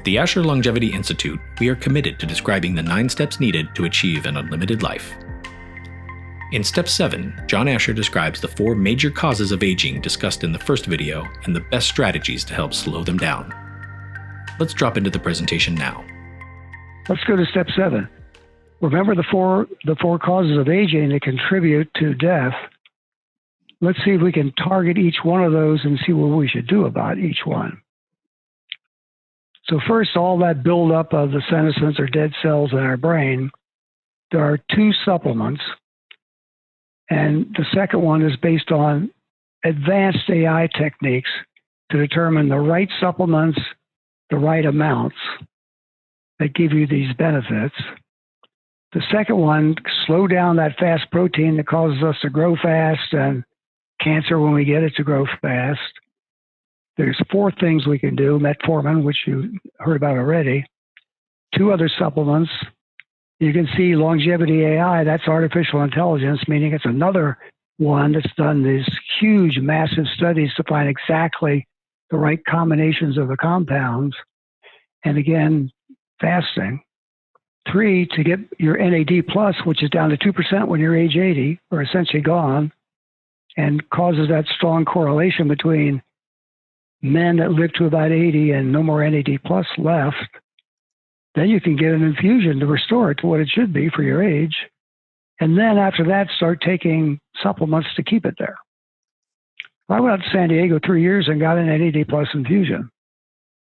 At the Asher Longevity Institute, we are committed to describing the 9 steps needed to achieve an unlimited life. In Step 7, John Asher describes the 4 major causes of aging discussed in the first video and the best strategies to help slow them down. Let's drop into the presentation now. Let's go to Step 7. Remember the four causes of aging that contribute to death. Let's see if we can target each one of those and see what we should do about each one. So first, all that buildup of the senescence or dead cells in our brain, there are 2 supplements. And the second one is based on advanced AI techniques to determine the right supplements, the right amounts that give you these benefits. The second one, slow down that fast protein that causes us to grow fast and cancer when we get it to grow fast. There's 4 things we can do. Metformin, which you heard about already. 2 other supplements. You can see Longevity AI, that's artificial intelligence, meaning it's another one that's done these huge, massive studies to find exactly the right combinations of the compounds. And again, fasting. 3, to get your NAD+, which is down to 2% when you're age 80, or essentially gone, and causes that strong correlation between men that live to about 80 and no more NAD+ left. Then you can get an infusion to restore it to what it should be for your age. And then after that, start taking supplements to keep it there. I went out to San Diego 3 years and got an NAD+ infusion.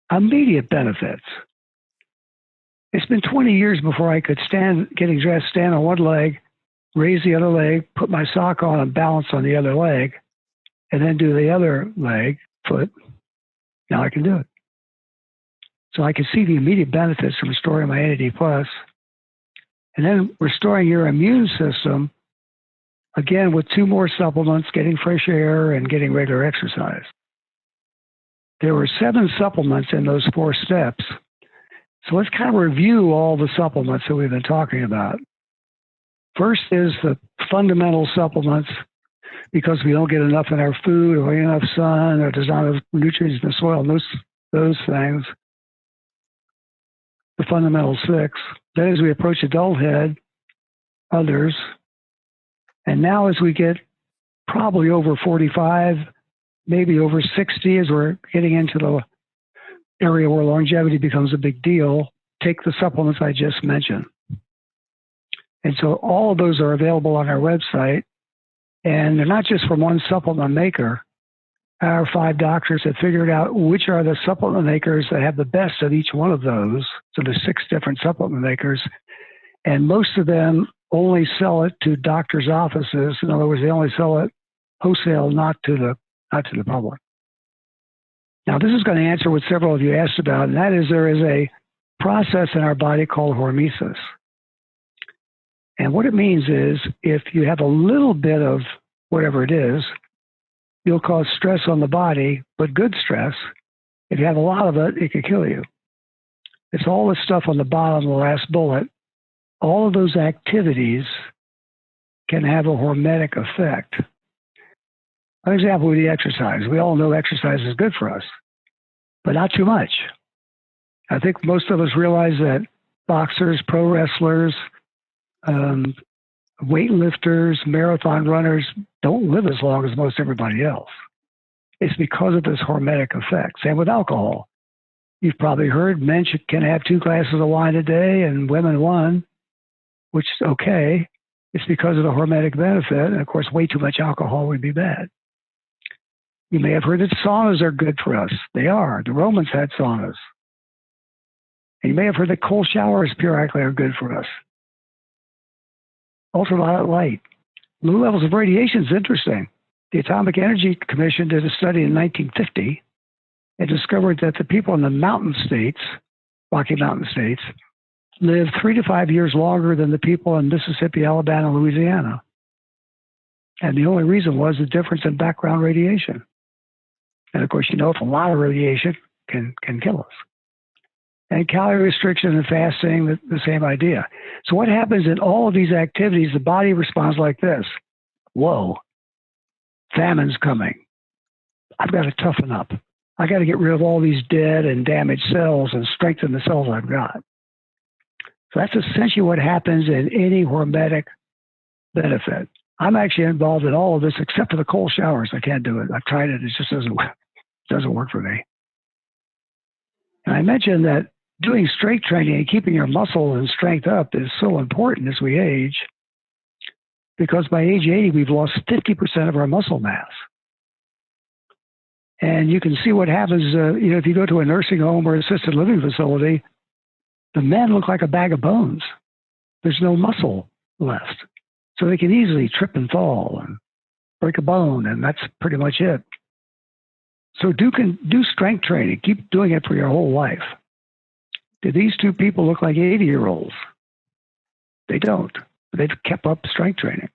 Immediate benefits. It's been 20 years before I could getting dressed, stand on one leg, raise the other leg, put my sock on and balance on the other leg, and then do the other leg, foot. Now I can do it. So I can see the immediate benefits from restoring my NAD+, and then restoring your immune system, again, with 2 more supplements, getting fresh air and getting regular exercise. There were 7 supplements in those 4 steps. So let's kind of review all the supplements that we've been talking about. First is the fundamental supplements, because we don't get enough in our food or enough sun or there's not enough nutrients in the soil and those things. The fundamental 6. Then as we approach adulthood, others. And now as we get probably over 45, maybe over 60, as we're getting into the area where longevity becomes a big deal, take the supplements I just mentioned. And so all of those are available on our website. And they're not just from one supplement maker. Our 5 doctors have figured out which are the supplement makers that have the best of each one of those. So there's 6 different supplement makers. And most of them only sell it to doctors' offices. In other words, they only sell it wholesale, not to the public. Now, this is going to answer what several of you asked about, and that is there is a process in our body called hormesis. And what it means is if you have a little bit of whatever it is, you'll cause stress on the body, but good stress. If you have a lot of it, it could kill you. It's all the stuff on the bottom, the last bullet. All of those activities can have a hormetic effect. An example would be exercise. We all know exercise is good for us, but not too much. I think most of us realize that boxers, pro wrestlers, weightlifters, marathon runners don't live as long as most everybody else. It's because of this hormetic effect. Same with alcohol. You've probably heard men can have 2 glasses of wine a day and women 1, which is okay. It's because of the hormetic benefit. And of course, way too much alcohol would be bad. You may have heard that saunas are good for us. They are. The Romans had saunas. And you may have heard that cold showers periodically are good for us. Ultraviolet light. Low levels of radiation is interesting. The Atomic Energy Commission did a study in 1950 and discovered that the people in the mountain states, Rocky Mountain states, live 3 to 5 years longer than the people in Mississippi, Alabama, and Louisiana. And the only reason was the difference in background radiation. And of course, you know, if a lot of radiation can kill us. And calorie restriction and fasting, the same idea. So what happens in all of these activities, the body responds like this. Whoa, famine's coming. I've got to toughen up. I got to get rid of all these dead and damaged cells and strengthen the cells I've got. So that's essentially what happens in any hormetic benefit. I'm actually involved in all of this except for the cold showers. I can't do it. I've tried it. It just doesn't work for me. And I mentioned that doing strength training and keeping your muscle and strength up is so important as we age, because by age 80, we've lost 50% of our muscle mass. And you can see what happens, if you go to a nursing home or assisted living facility, the men look like a bag of bones. There's no muscle left. So they can easily trip and fall and break a bone, and that's pretty much it. So do strength training. Keep doing it for your whole life. Do these two people look like 80-year-olds? They don't. They've kept up strength training.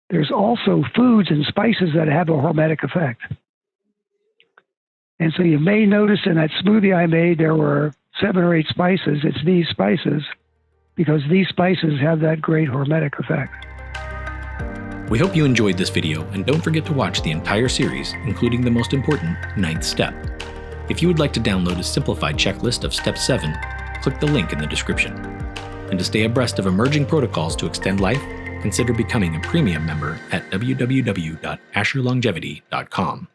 There's also foods and spices that have a hormetic effect. And so you may notice in that smoothie I made, there were 7 or 8 spices. It's these spices, because these spices have that great hormetic effect. We hope you enjoyed this video, and don't forget to watch the entire series, including the most important 9th step. If you would like to download a simplified checklist of Step 7, click the link in the description. And to stay abreast of emerging protocols to extend life, consider becoming a premium member at www.asherlongevity.com.